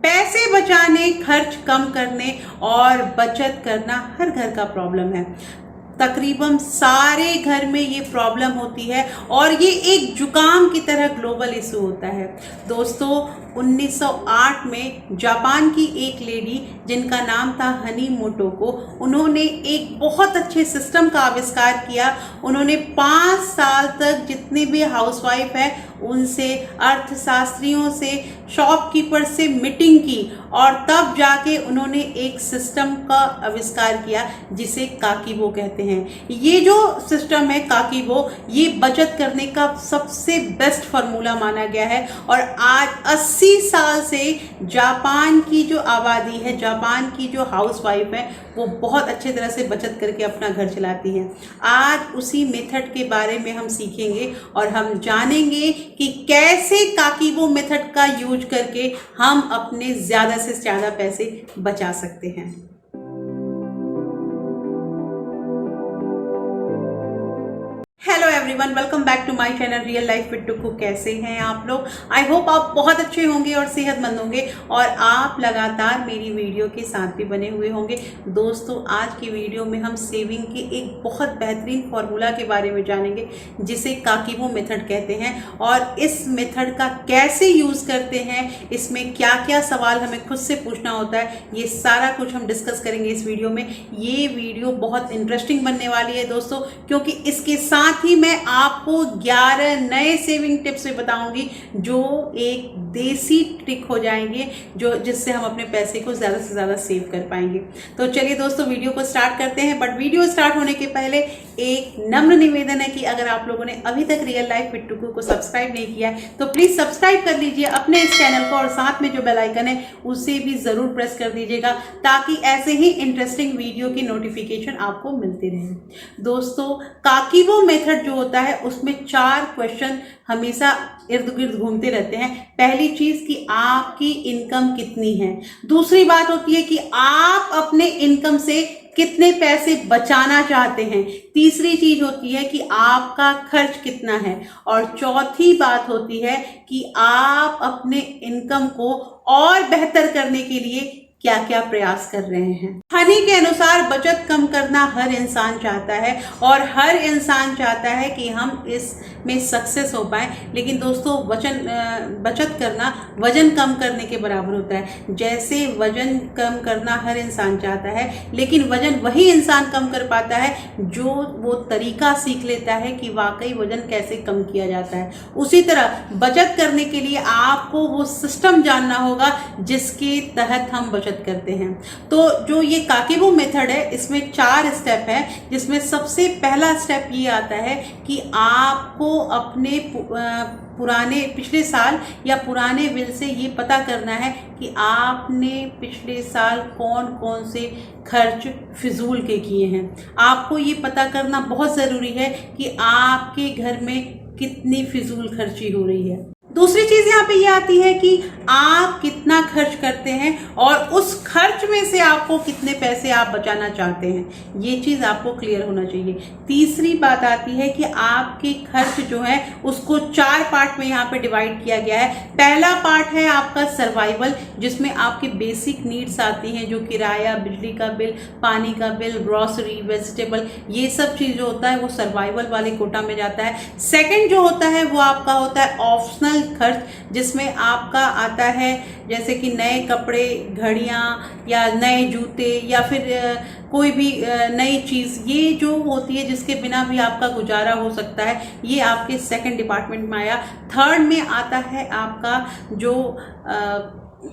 पैसे बचाने, खर्च कम करने और बचत करना हर घर का प्रॉब्लम है। तकरीबन सारे घर में ये प्रॉब्लम होती है और ये एक जुकाम की तरह ग्लोबल इशू होता है। दोस्तों, 1908 में जापान की एक लेडी जिनका नाम था हनीमोटो को, उन्होंने एक बहुत अच्छे सिस्टम का आविष्कार किया। उन्होंने 5 साल तक जितने भी हाउसवाइफ है उनसे, अर्थशास्त्रियों से, शॉपकीपर से मीटिंग की और तब जाके उन्होंने एक सिस्टम का आविष्कार किया जिसे काकीबो कहते हैं। ये जो सिस्टम है काकीबो, ये बचत करने का सबसे बेस्ट फार्मूला माना गया है और आज 80 साल से जापान की जो आबादी है, जापान की जो हाउसवाइफ है, वो बहुत अच्छे तरह से बचत करके अपना घर चलाती हैं। आज उसी मेथड के बारे में हम सीखेंगे और हम जानेंगे कि कैसे काकीबो मेथड का यूज करके हम अपने ज़्यादा से ज़्यादा पैसे बचा सकते हैं। Hello everyone, welcome back to my channel real life fit to cook. कैसे हैं आप लोग? आई होप आप बहुत अच्छे होंगे और सेहतमंद होंगे और आप लगातार मेरी वीडियो के साथ भी बने हुए होंगे। दोस्तों, आज की वीडियो में हम सेविंग के एक बहुत बेहतरीन फार्मूला के बारे में जानेंगे जिसे काकीबो मेथड कहते हैं और इस मेथड का कैसे यूज़ करते हैं, इसमें क्या क्या सवाल हमें खुद से पूछना होता है, ये सारा कुछ हम डिस्कस करेंगे इस वीडियो में। ये वीडियो बहुत इंटरेस्टिंग बनने वाली है दोस्तों, क्योंकि इसके साथ ही मैं आपको 11 नए सेविंग टिप्स भी बताऊंगी जो एक देसी ट्रिक हो जाएंगे, जो जिससे हम अपने पैसे को ज़्यादा से ज़्यादा सेव कर पाएंगे। तो चलिए दोस्तों, वीडियो को स्टार्ट करते हैं। बट वीडियो स्टार्ट होने के पहले एक नम्र निवेदन है कि अगर आप लोगों ने अभी तक real life fit to cook को सब्सक्राइब नहीं किया है तो प्लीज़ सब्सक्राइब कर लीजिए अपने इस चैनल को और साथ में जो बेल आइकन है उसे भी ज़रूर प्रेस कर दीजिएगा ताकि ऐसे ही इंटरेस्टिंग वीडियो की नोटिफिकेशन आपको मिलती रहे। दोस्तों, काकीबो मेथड जो होता है उसमें 4 क्वेश्चन हमेशा इर्द गिर्द घूमते रहते हैं। पहली चीज कि आपकी इनकम कितनी है। दूसरी बात होती है कि आप अपने इनकम से कितने पैसे बचाना चाहते हैं। तीसरी चीज होती है कि आपका खर्च कितना है और चौथी बात होती है कि आप अपने इनकम को और बेहतर करने के लिए क्या क्या प्रयास कर रहे हैं। हनी के अनुसार बचत कम करना हर इंसान चाहता है और हर इंसान चाहता है कि हम इसमें सक्सेस हो पाए। लेकिन दोस्तों, बचत करना वजन कम करने के बराबर होता है। जैसे वजन कम करना हर इंसान चाहता है, लेकिन वजन वही इंसान कम कर पाता है जो वो तरीका सीख लेता है कि वाकई वजन कैसे कम किया जाता है। उसी तरह बचत करने के लिए आपको वो सिस्टम जानना होगा जिसके तहत हम बचत करते हैं। तो जो ये काकीबो मेथड है, इसमें 4 स्टेप है, जिसमें सबसे पहला स्टेप ये आता है कि आपको अपने पुराने पिछले साल या पुराने बिल से ये पता करना है कि आपने पिछले साल कौन कौन से खर्च फिजूल के किए हैं। आपको ये पता करना बहुत ज़रूरी है कि आपके घर में कितनी फिजूल खर्ची हो रही है। दूसरी चीज यहाँ पे ये आती है कि आप कितना खर्च करते हैं और उस खर्च में से आपको कितने पैसे आप बचाना चाहते हैं, ये चीज आपको क्लियर होना चाहिए। तीसरी बात आती है कि आपके खर्च जो है उसको 4 पार्ट में यहाँ पे डिवाइड किया गया है। पहला पार्ट है आपका सर्वाइवल, जिसमें आपके बेसिक नीड्स आती हैं, जो किराया, बिजली का बिल, पानी का बिल, ग्रॉसरी, वेजिटेबल, ये सब चीज जो होता है वो सर्वाइवल वाले कोटा में जाता है। सेकेंड जो होता है वो आपका होता है ऑप्शनल खर्च, जिसमें आपका आता है जैसे कि नए कपड़े, घड़ियां या नए जूते या फिर कोई भी नई चीज़, ये जो होती है जिसके बिना भी आपका गुजारा हो सकता है, ये आपके सेकंड डिपार्टमेंट में आया। थर्ड में आता है आपका जो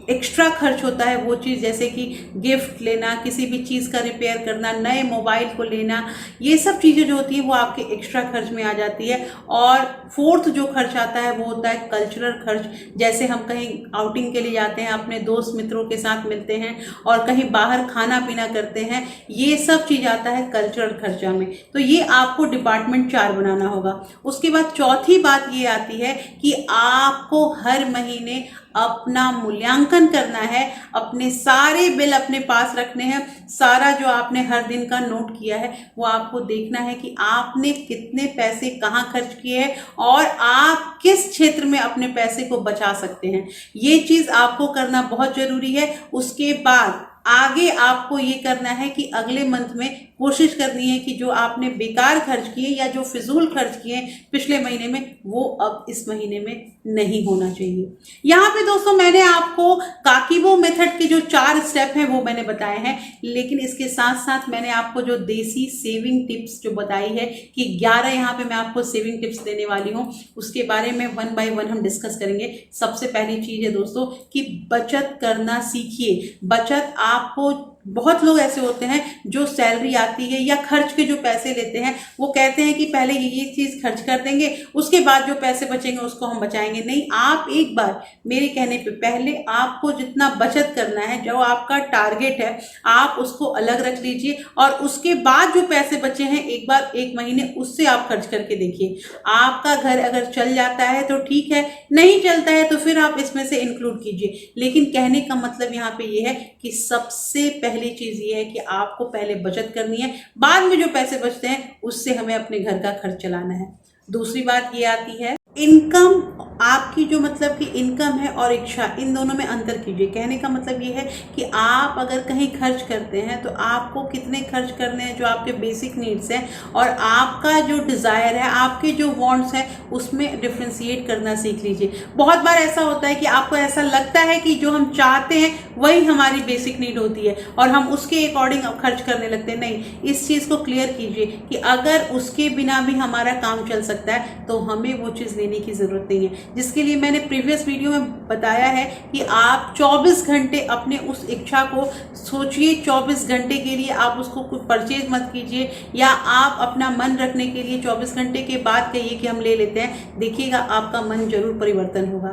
एक्स्ट्रा खर्च होता है, वो चीज़ जैसे कि गिफ्ट लेना, किसी भी चीज़ का रिपेयर करना, नए मोबाइल को लेना, ये सब चीज़ें जो होती हैं वो आपके एक्स्ट्रा खर्च में आ जाती है। और फोर्थ जो खर्च आता है वो होता है कल्चरल खर्च, जैसे हम कहीं आउटिंग के लिए जाते हैं, अपने दोस्त मित्रों के साथ मिलते हैं और कहीं बाहर खाना पीना करते हैं, ये सब चीज़ आता है कल्चरल खर्चा में। तो ये आपको डिपार्टमेंट 4 बनाना होगा। उसके बाद चौथी बात ये आती है कि आपको हर महीने अपना मूल्यांकन करना है, अपने सारे बिल अपने पास रखने हैं, सारा जो आपने हर दिन का नोट किया है वो आपको देखना है कि आपने कितने पैसे कहाँ खर्च किए हैं और आप किस क्षेत्र में अपने पैसे को बचा सकते हैं। ये चीज़ आपको करना बहुत ज़रूरी है। उसके बाद आगे आपको ये करना है कि अगले मंथ में कोशिश करनी है कि जो आपने बेकार खर्च किए या जो फिजूल खर्च किए पिछले महीने में, वो अब इस महीने में नहीं होना चाहिए। यहाँ पे दोस्तों मैंने आपको काकीबो मेथड के जो 4 स्टेप हैं वो मैंने बताए हैं, लेकिन इसके साथ साथ मैंने आपको जो देसी सेविंग टिप्स जो बताई है कि 11 यहाँ पे मैं आपको सेविंग टिप्स देने वाली हूँ, उसके बारे में 1 बाय 1 हम डिस्कस करेंगे। सबसे पहली चीज़ है दोस्तों कि बचत करना सीखिए। बचत आपको, बहुत लोग ऐसे होते हैं जो सैलरी आती है या खर्च के जो पैसे लेते हैं वो कहते हैं कि पहले ये चीज़ खर्च कर देंगे, उसके बाद जो पैसे बचेंगे उसको हम बचाएंगे। नहीं, आप एक बार मेरे कहने पे पहले आपको जितना बचत करना है, जो आपका टारगेट है, आप उसको अलग रख लीजिए और उसके बाद जो पैसे बचे हैं एक बार 1 महीने उससे आप खर्च करके देखिए। आपका घर अगर चल जाता है तो ठीक है, नहीं चलता है तो फिर आप इसमें से इंक्लूड कीजिए। लेकिन कहने का मतलब यहाँ पे ये है कि सबसे पहली चीज ये है कि आपको पहले बचत करनी है, बाद में जो पैसे बचते हैं उससे हमें अपने घर का खर्च चलाना है। दूसरी बात ये आती है इनकम, आपकी जो मतलब कि इनकम है और इच्छा, इन दोनों में अंतर कीजिए। कहने का मतलब ये है कि आप अगर कहीं खर्च करते हैं तो आपको कितने खर्च करने हैं जो आपके बेसिक नीड्स हैं, और आपका जो डिज़ायर है, आपके जो वांट्स हैं, उसमें डिफ्रेंशिएट करना सीख लीजिए। बहुत बार ऐसा होता है कि आपको ऐसा लगता है कि जो हम चाहते हैं वही हमारी बेसिक नीड होती है और हम उसके अकॉर्डिंग खर्च करने लगते हैं। नहीं, इस चीज़ को क्लियर कीजिए कि अगर उसके बिना भी हमारा काम चल सकता है तो हमें वो चीज़ लेने की ज़रूरत नहीं है। जिसके लिए मैंने प्रीवियस वीडियो में बताया है कि आप 24 घंटे अपने उस इच्छा को सोचिए। 24 घंटे के लिए आप उसको कुछ परचेज मत कीजिए, या आप अपना मन रखने के लिए 24 घंटे के बाद कहिए कि हम ले लेते हैं। देखिएगा आपका मन जरूर परिवर्तन होगा।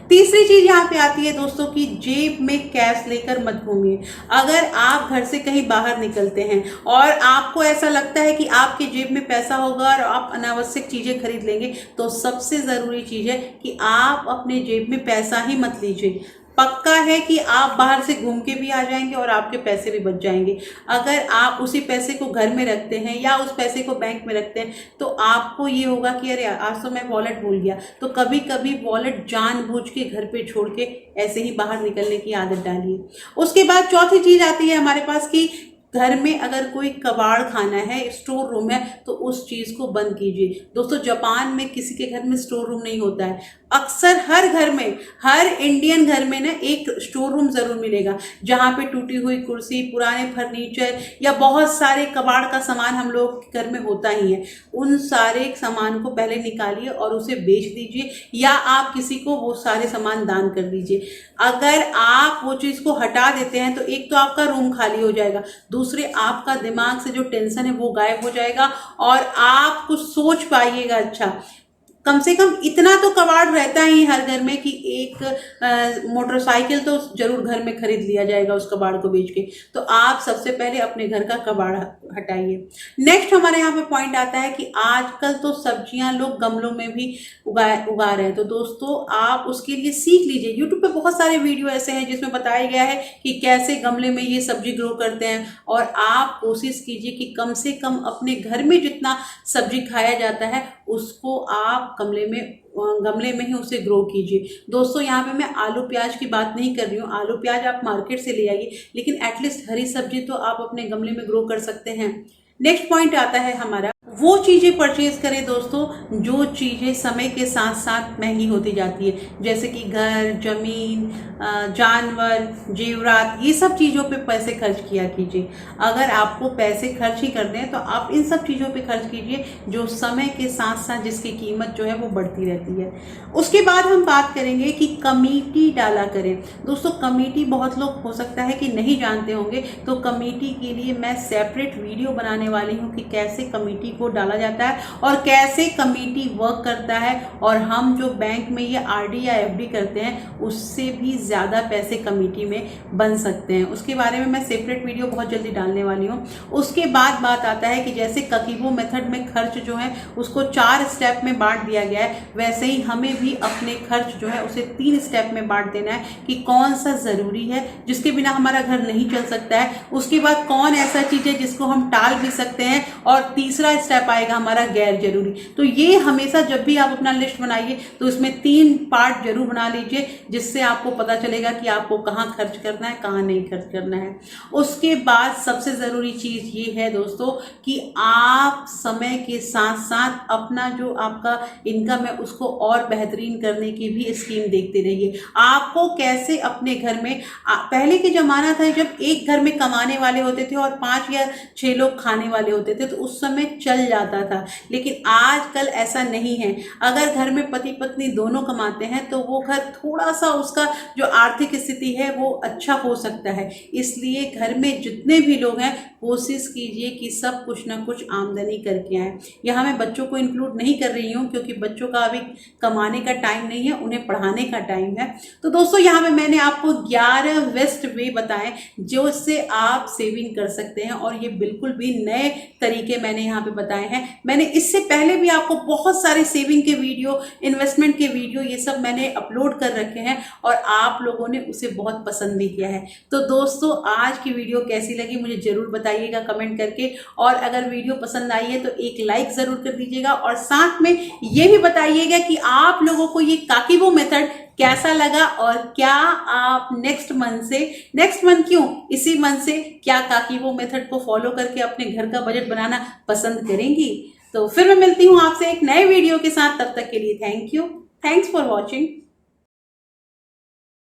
तीसरी चीज़ यहाँ पे आती है दोस्तों कि जेब में कैश लेकर मत घूमिए। अगर आप घर से कहीं बाहर निकलते हैं और आपको ऐसा लगता है कि आपके जेब में पैसा होगा और आप अनावश्यक चीज़ें खरीद लेंगे, तो सबसे ज़रूरी चीज़ है कि आप अपने जेब में पैसा ही मत लीजिए। पक्का है कि आप बाहर से घूम के भी आ जाएंगे और आपके पैसे भी बच जाएंगे। अगर आप उसी पैसे को घर में रखते हैं या उस पैसे को बैंक में रखते हैं तो आपको ये होगा कि अरे आज तो मैं वॉलेट भूल गया। तो कभी कभी वॉलेट जानबूझ के घर पे छोड़ के ऐसे ही बाहर निकलने की आदत डालिए। उसके बाद चौथी चीज़ आती है हमारे पास कि घर में अगर कोई कबाड़ खाना है, स्टोर रूम है, तो उस चीज़ को बंद कीजिए। दोस्तों जापान में किसी के घर में स्टोर रूम नहीं होता है। अक्सर हर घर में, हर इंडियन घर में ना एक स्टोर रूम ज़रूर मिलेगा जहाँ पे टूटी हुई कुर्सी, पुराने फर्नीचर या बहुत सारे कबाड़ का सामान हम लोग के घर में होता ही है। उन सारे सामान को पहले निकालिए और उसे बेच दीजिए, या आप किसी को वो सारे सामान दान कर दीजिए। अगर आप वो चीज़ को हटा देते हैं तो एक तो आपका रूम खाली हो जाएगा, दूसरे आपका दिमाग से जो टेंशन है वो गायब हो जाएगा और आप कुछ सोच पाइएगा। अच्छा, कम से कम इतना तो कबाड़ रहता ही हर घर में कि एक मोटरसाइकिल तो जरूर घर में खरीद लिया जाएगा उस कबाड़ को बेच के। तो आप सबसे पहले अपने घर का कबाड़ हटाइए। नेक्स्ट हमारे यहाँ पे पॉइंट आता है कि आजकल तो सब्जियां लोग गमलों में भी उगा रहे हैं। तो दोस्तों आप उसके लिए सीख लीजिए। यूट्यूब पे बहुत सारे वीडियो ऐसे हैं जिसमें बताया गया है कि कैसे गमले में ये सब्जी ग्रो करते हैं, और आप कोशिश कीजिए कि कम से कम अपने घर में जितना सब्जी खाया जाता है उसको आप गमले में ही उसे ग्रो कीजिए। दोस्तों यहाँ पे मैं आलू प्याज की बात नहीं कर रही हूँ। आलू प्याज आप मार्केट से ले आइए, लेकिन एटलीस्ट हरी सब्जी तो आप अपने गमले में ग्रो कर सकते हैं। नेक्स्ट पॉइंट आता है हमारा, वो चीज़ें परचेज करें दोस्तों जो चीज़ें समय के साथ साथ महंगी होती जाती है, जैसे कि घर, जमीन, जानवर, जेवरात, ये सब चीज़ों पे पैसे खर्च किया कीजिए। अगर आपको पैसे खर्च ही करने हैं तो आप इन सब चीज़ों पे खर्च कीजिए जो समय के साथ साथ जिसकी कीमत जो है वो बढ़ती रहती है। उसके बाद हम बात करेंगे कि कमेटी डाला करें। दोस्तों कमेटी बहुत लोग हो सकता है कि नहीं जानते होंगे, तो कमेटी के लिए मैं सेपरेट वीडियो बनाने वाली हूँ कि कैसे कमेटी को डाला जाता है और कैसे कमेटी वर्क करता है, और हम जो बैंक में ये आरडी या एफडी करते हैं उससे भी ज़्यादा पैसे कमेटी में बन सकते हैं। उसके बारे में मैं सेपरेट वीडियो बहुत जल्दी डालने वाली हूँ। उसके बाद बात आता है कि जैसे ककीबो मेथड में खर्च जो है उसको 4 स्टेप में बांट दिया गया है, वैसे ही हमें भी अपने खर्च जो है उसे 3 स्टेप में बांट देना है कि कौन सा ज़रूरी है जिसके बिना हमारा घर नहीं चल सकता है, उसके बाद कौन ऐसा चीज़ है जिसको हम टाल भी सकते हैं, और तीसरा स्टेप आएगा हमारा गैर जरूरी। तो ये हमेशा जब भी आप अपना लिस्ट बनाइए तो इसमें 3 पार्ट जरूर बना लीजिए, जिससे आपको पता चलेगा कि आपको कहाँ खर्च करना है, कहाँ नहीं खर्च करना है। उसके बाद सबसे ज़रूरी चीज़ ये है दोस्तों कि आप समय के साथ साथ अपना जो आपका इनकम है उसको और बेहतरीन करने की भी स्कीम देखते रहिए। आपको कैसे अपने घर में, पहले के ज़माना था जब एक घर में कमाने वाले होते थे और 5 या 6 लोग खाने वाले होते थे तो उस समय चल जाता था, लेकिन आजकल ऐसा नहीं है। अगर घर में पति पत्नी दोनों कमाते हैं तो वो घर थोड़ा सा उसका जो आर्थिक स्थिति है वो अच्छा हो सकता है। इसलिए घर में जितने भी लोग हैं कोशिश कीजिए कि सब कुछ ना कुछ आमदनी करके आए। यहाँ मैं बच्चों को इंक्लूड नहीं कर रही हूँ क्योंकि बच्चों का अभी कमाने का टाइम नहीं है, उन्हें पढ़ाने का टाइम है। तो दोस्तों यहाँ पे मैंने आपको 11 बेस्ट वे बताए जो इससे आप सेविंग कर सकते हैं, और ये बिल्कुल भी नए तरीके मैंने यहाँ पे बताए हैं। मैंने इससे पहले भी आपको बहुत सारे सेविंग के वीडियो, इन्वेस्टमेंट के वीडियो, ये सब मैंने अपलोड कर रखे हैं और आप लोगों ने उसे बहुत पसंद भी किया है। तो दोस्तों आज की वीडियो कैसी लगी मुझे जरूर बताइएगा कमेंट करके, और अगर वीडियो पसंद आई है तो एक लाइक जरूर कर दीजिएगा, और साथ में ये भी बताइएगा कि आप लोगों को ये काकीबो मेथड कैसा लगा, और क्या आप नेक्स्ट मंथ क्यों इसी मंथ से क्या काकीबो मेथड को फॉलो करके अपने घर का बजट बनाना पसंद करेंगी। तो फिर मैं मिलती हूँ आपसे एक नए वीडियो के साथ, तब तक के लिए thank you, thanks for watching.